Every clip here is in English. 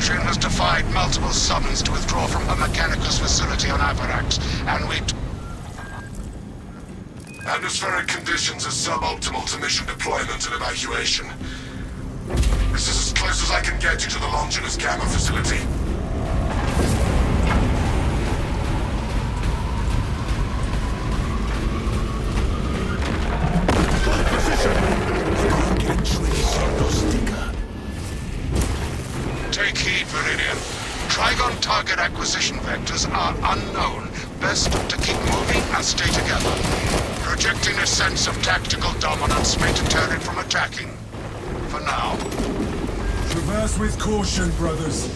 Legion has defied multiple summons to withdraw from her Mechanicus facility on Avarax, and we... Atmospheric conditions are suboptimal to mission deployment and evacuation. This is as close as I can get you to the Longinus Gamma facility. Take heed, Viridian. Trigon target acquisition vectors are unknown. Best to keep moving and stay together. Projecting a sense of tactical dominance may deter it from attacking. For now. Traverse with caution, brothers.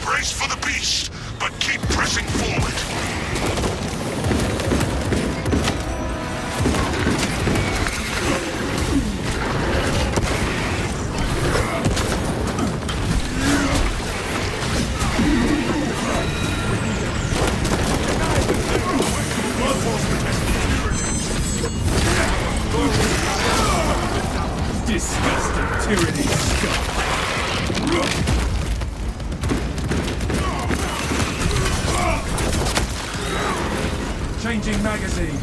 Brace for the beast, but keep pressing forward. Disgusting Tyranids scum. Changing magazine.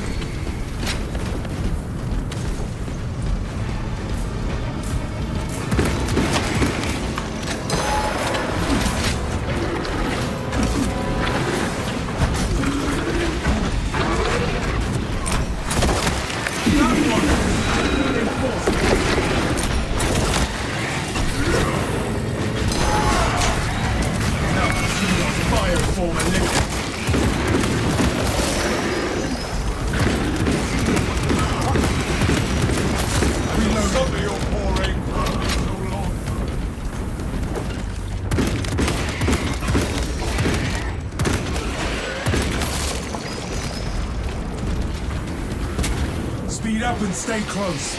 Speed up and stay close.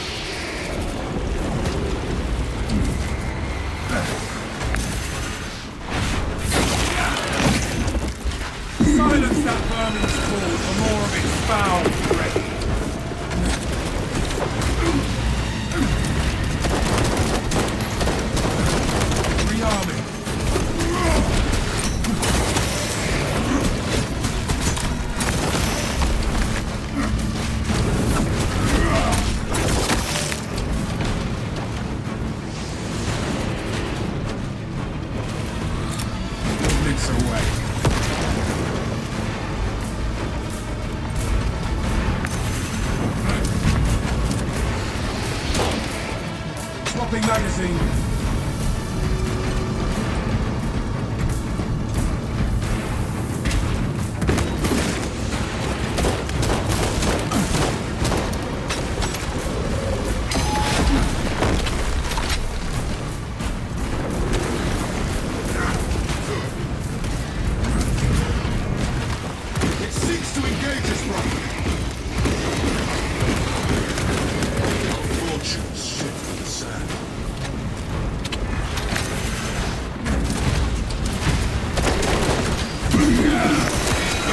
Silence that vermin's call for more of its foul breath. Rearming. Away. Swapping magazine.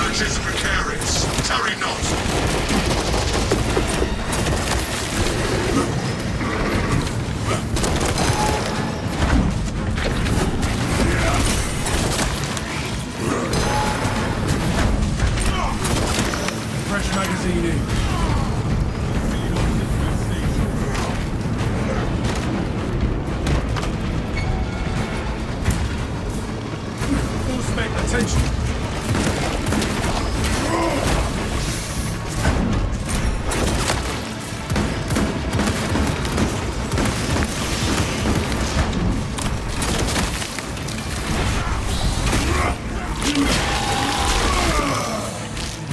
Purchase precarious. Tyranids. Fresh magazine in. Attention.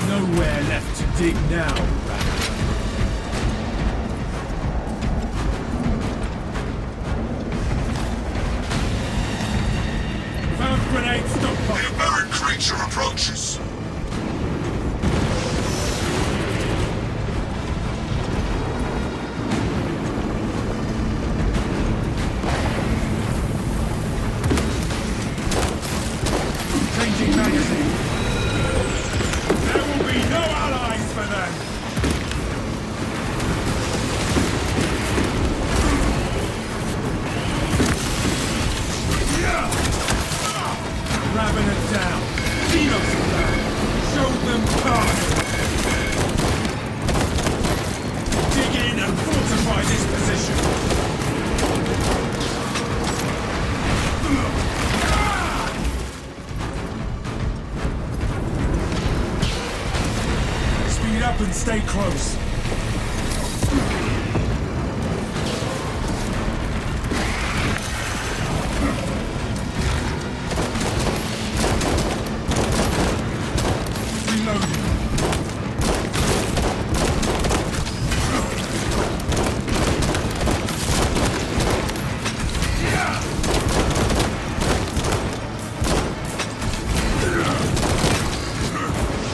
Nowhere left to dig now. Grenade stockpile. The aberrant creature approaches. Changing magazine. There will be no allies for them. Stay close. Reloading.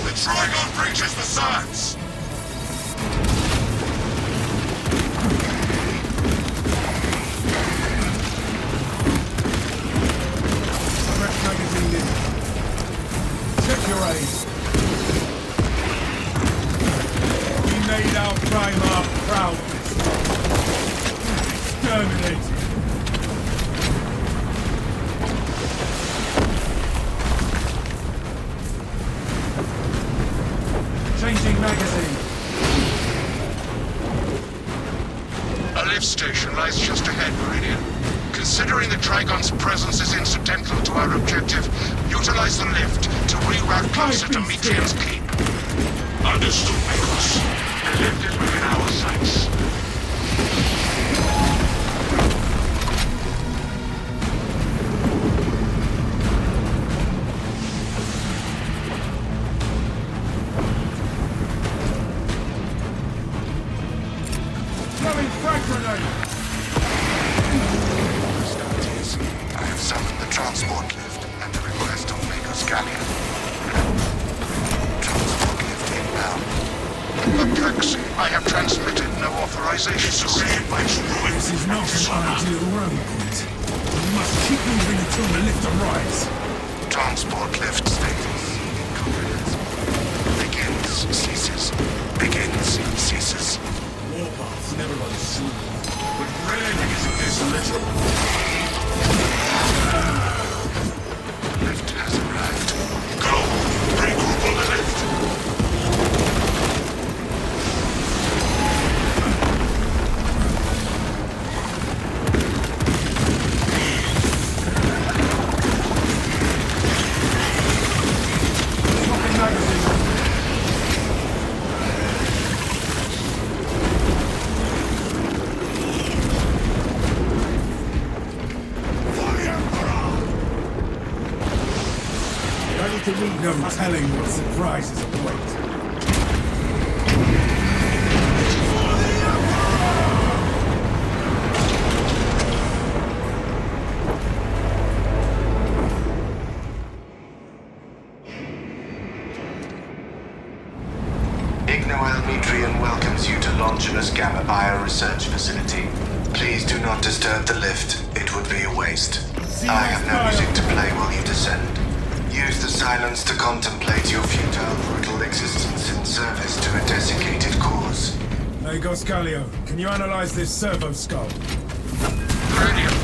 The Trigon breaches the science! Fresh magazine in. Check your aim. We made our Primarch proud. Exterminated. Changing magazine. A lift station lies just ahead, Meridian. Considering the Trigon's presence is incidental to our objective, utilize the lift to reroute closer to Metrian's keep. Understood, Mikos. The lift is within our sights. Throwing frag grenade. I have summoned the transport lift at the request of Magos Gallia. Transport lift inbound. Perplexing. I have transmitted no authorization to This is not an ideal run point. We must keep moving until the lift arrives. Transport lift status. Incompetence. Begins, ceases. Begins, ceases. Warpaths never run smooth. But rarely isn't this little. Lift has arrived. Go! Regroup on the lift! Swapping magazine. Ready to meet no telling what surprises await. Ignoel Metrian welcomes you to Longinus Gamma Bio-Research Facility. Please do not disturb the lift. It would be a waste. I have no music to play while you descend. Use the silence to contemplate your futile, brutal existence in service to a desiccated cause. Magos Gallia, can you analyze this servo skull? Meridian,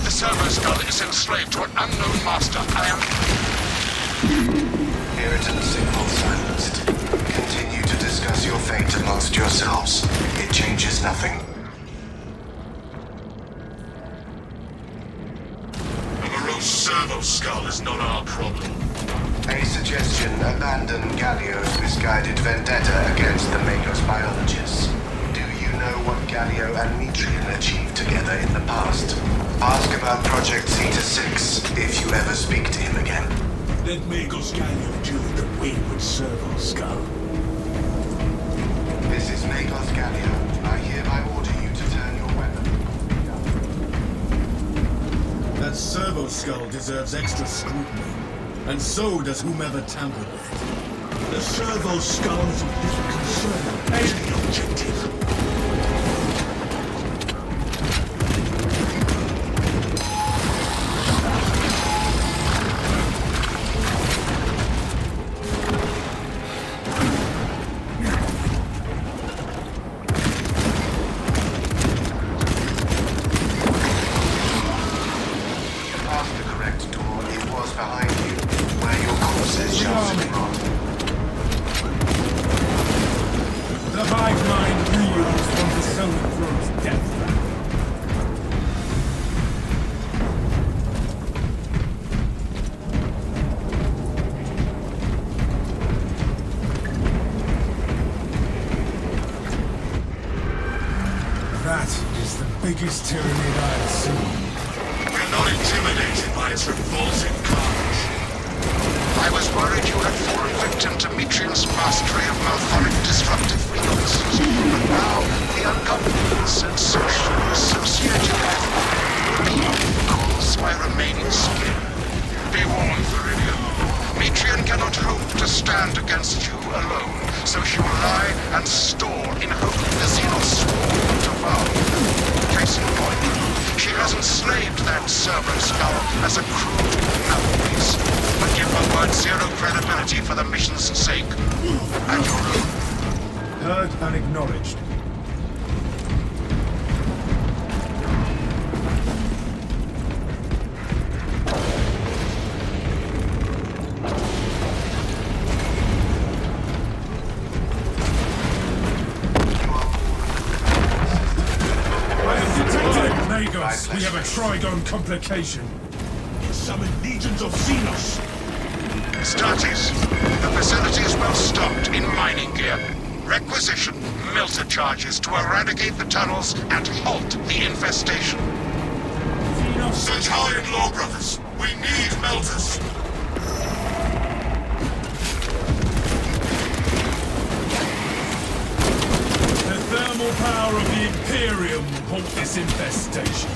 the servo skull is enslaved to an unknown master. I am... Irritant signal silenced. Continue to discuss your fate amongst yourselves. It changes nothing. A morose servo skull is not our problem. A suggestion: abandon Gallio's misguided vendetta against the Magos biologists. Do you know what Gallio and Metrian achieved together in the past? Ask about Project Zeta 6 if you ever speak to him again. Let Magos Gallia deal with the wayward servo skull. This is Magos Gallio. I hereby order you to turn your weapon. That servo skull deserves extra scrutiny, and so does whomever tampered with it. The servo skull is of little concern. Aim the objective. Past the correct door, it was behind you, where your corpses shall sit rot. The hive mind reels from the soul biggest tyranid I've seen. We're not intimidated by its revolting carnage. I was worried you had fallen victim to Metrian's mastery of malphonic disruptive frequencies, but now the ungodliness and social associated with calls my remaining skin. Be warned, Viridian. Metrian cannot hope to stand against you alone, so she will lie and store in hope the Xenos swarm will devour you. Case in point, she has enslaved that servant skull as a crude mouthpiece, but give her word zero credibility for the mission's sake. And your own. Heard and acknowledged. We have a Trigon complication. Summon legions of Xenos. Statis, the facility is well stocked in mining gear. Requisition melter charges to eradicate the tunnels and halt the infestation. Battalion Law Brothers, we need melters. The thermal power of the Imperium will halt this infestation.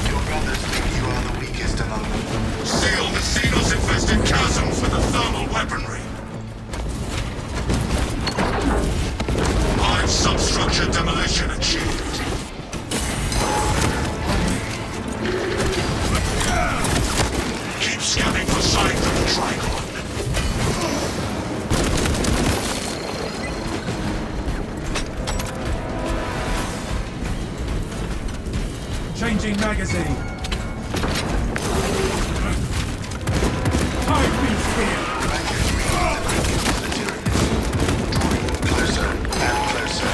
Your brothers think you are the weakest among them. Seal the Xenos-infested chasms with the thermal weaponry. Hive substructure demolition achieved. Keep scanning for signs of the Trigon. Changing magazine. Hive beast here. Closer and closer.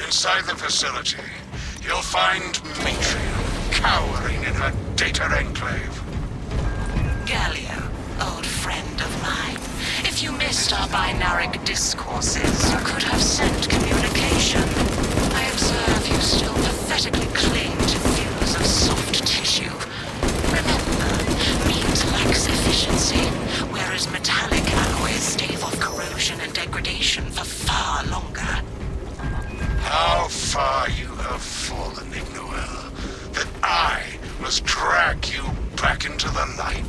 Inside the facility, you'll find Metrian cowering in her data enclave. Gallia, old friend of mine. If you missed our binaric discourses, you could have sent communication. I observe you still pathetically cling to views of soft tissue. Remember, meat lacks efficiency, whereas metallic alloys stave off corrosion and degradation for far longer. How far you have fallen, Ignoel, that I must drag you back into the light.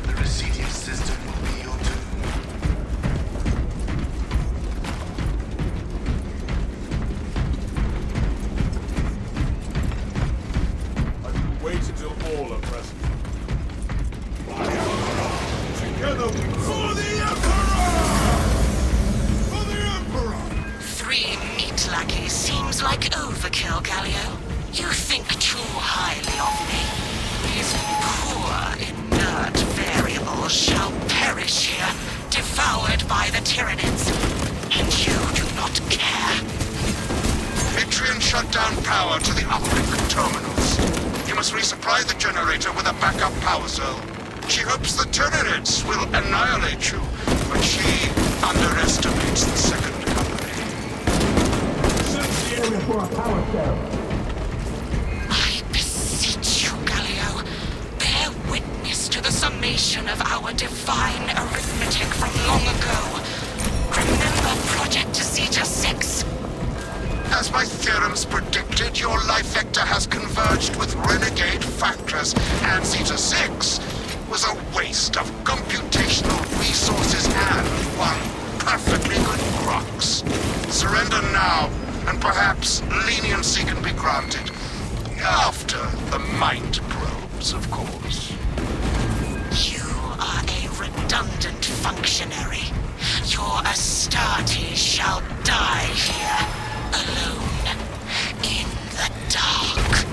The Residium system will be your doom. Wait until all are present. Together for the Emperor! For the Emperor! 3 meat lackeys seems like overkill, Gallio. You think too highly of me. These poor, inert variables shall perish here, devoured by the Tyranids. And you do not care. Metrian shut down power to the uplink terminals. You must resupply the generator with a backup power cell. She hopes the Tyranids will annihilate you, but she underestimates the second company. Search the area for a power cell. I beseech you, Gallio, bear witness to the summation of our divine arithmetic from long ago. Remember Project Zeta 6? As my theorems predicted, your life vector has converged with renegade factors, and Zeta 6 was a waste of computational resources and one perfectly good crux. Surrender now, and perhaps leniency can be granted. After the mind probes, of course. You are a redundant functionary. Your Astartes shall die here, alone, in the dark.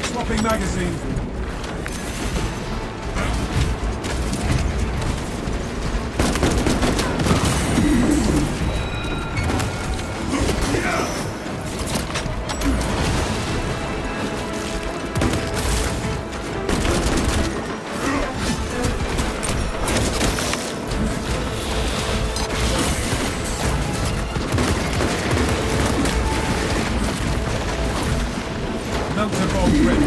Swapping magazine. Melter bomb ready.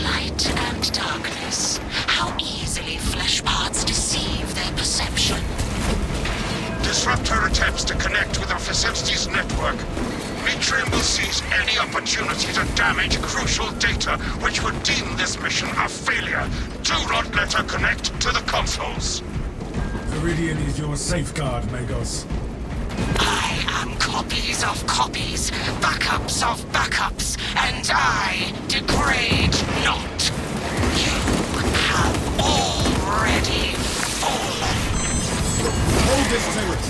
Light and darkness. How easily flesh parts deceive their perception. Disrupt her attempts to connect with our facility's network. Mitrium will seize any opportunity to damage crucial data, which would deem this mission a failure. Do not let her connect to the consoles. Viridian is your safeguard, Magos. I am copies of copies, backups of backups, and I degrade not. You have already fallen. Hold this turret.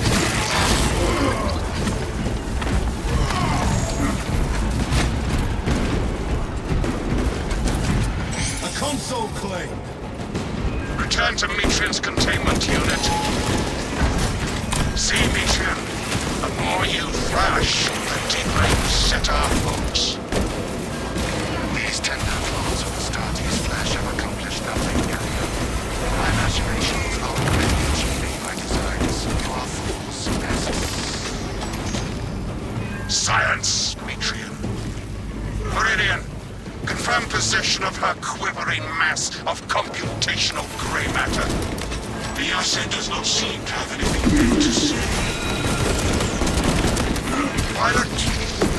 A console claim. Return to Mitrium's containment unit. See, Mitrium, the more you thrash, the deeper you set our hooks. These tender claws of Astartes flesh have accomplished nothing, Gallia. My imagination is already achieving my designs. You are fools, peasants. Science, Mitrium. Meridian, confirm possession of her quivering mass of computational gray matter. The asset does not seem to have anything new to say. Pilot,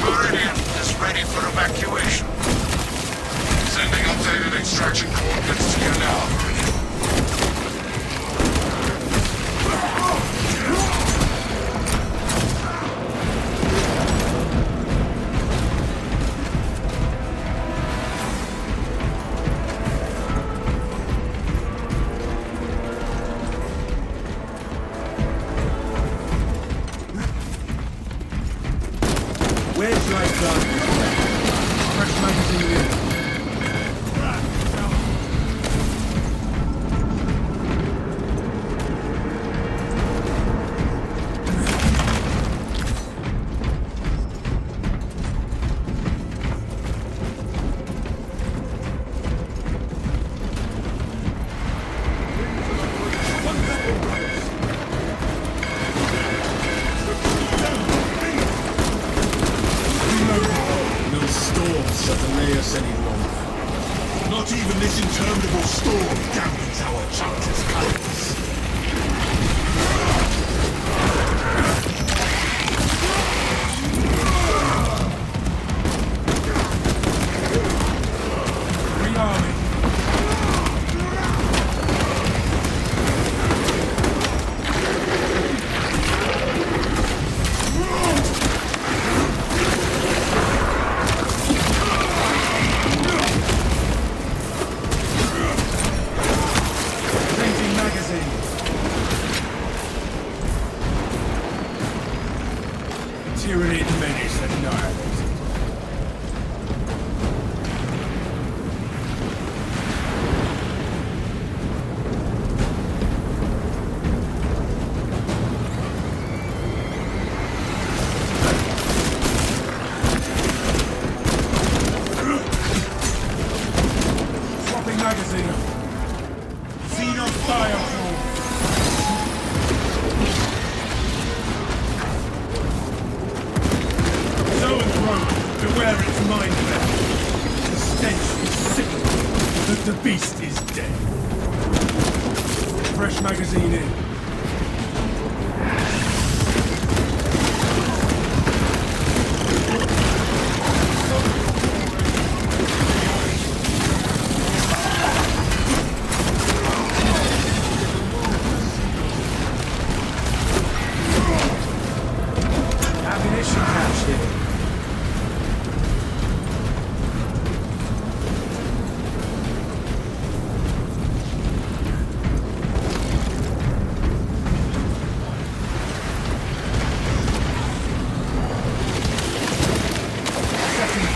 Meridian is ready for evacuation. Sending updated extraction coordinates to you now, Meridian. Where should I start? Fresh magazine in. No storms shall delay us any longer. Not even this interminable storm dampens our chapter's colors. Rearming. Changing magazine. magazine. Xenon fireball. Zoan's rope. Beware its mind effect. The stench is sickening. The beast is dead. Fresh magazine in. Ammunition cache here.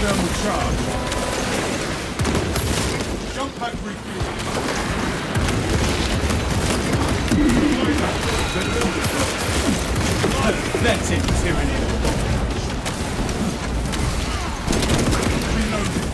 Thermal charge. Jump pack refuel. That's it, Tyranids. Reloading.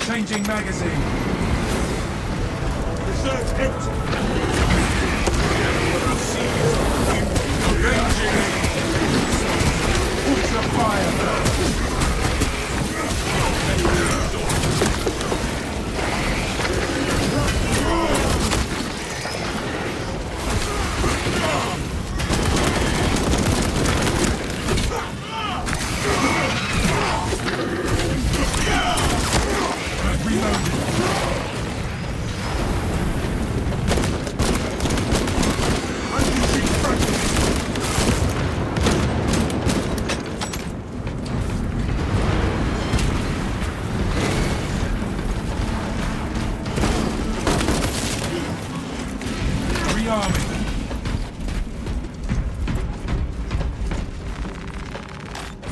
Changing magazine. Reserve empty. Ranging. Ultra fire.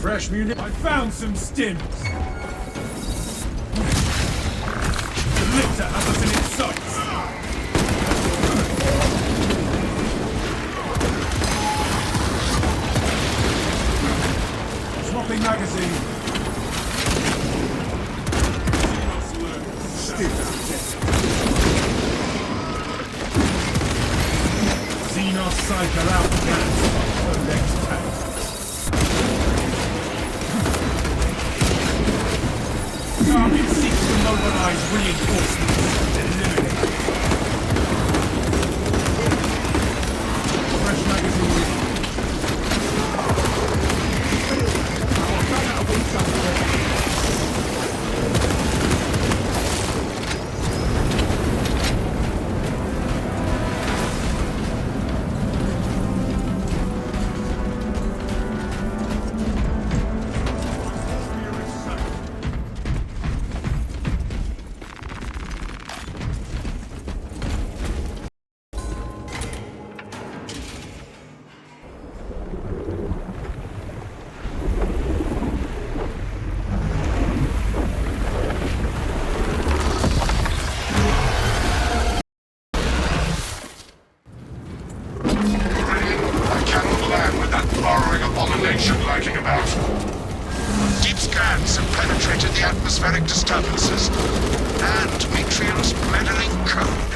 Fresh munition. I found some stims. The litter has us in its sights. Swapping magazine. Xenos cycle out the next tank. Target seeks to mobilize reinforcements and eliminate. Fresh magazine. Lurking about. Deep scans have penetrated the atmospheric disturbances and Matrium's meddling code.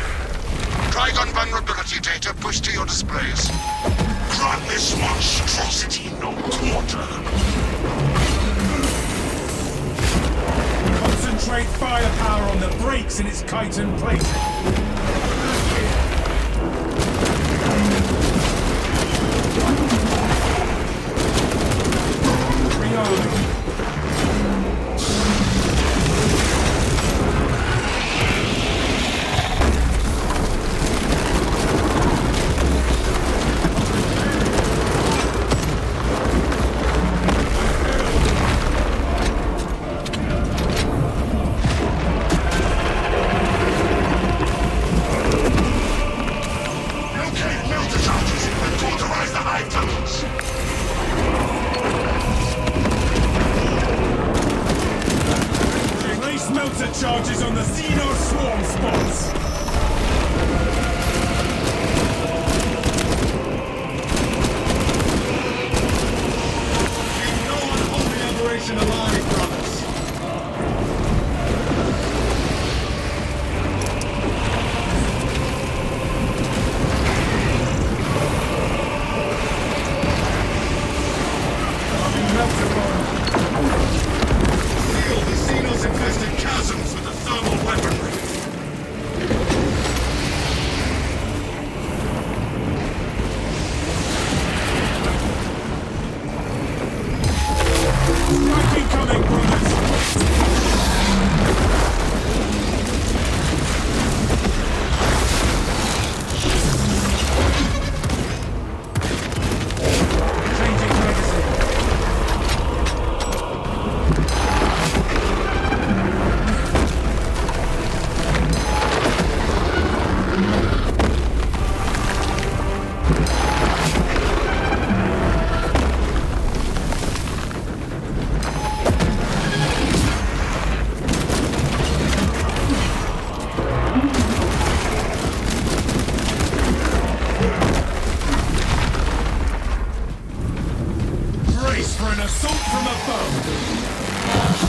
Trigon vulnerability data pushed to your displays. Grant this monstrosity no quarter. Concentrate firepower on the brakes in its chitin plating. for an assault from above.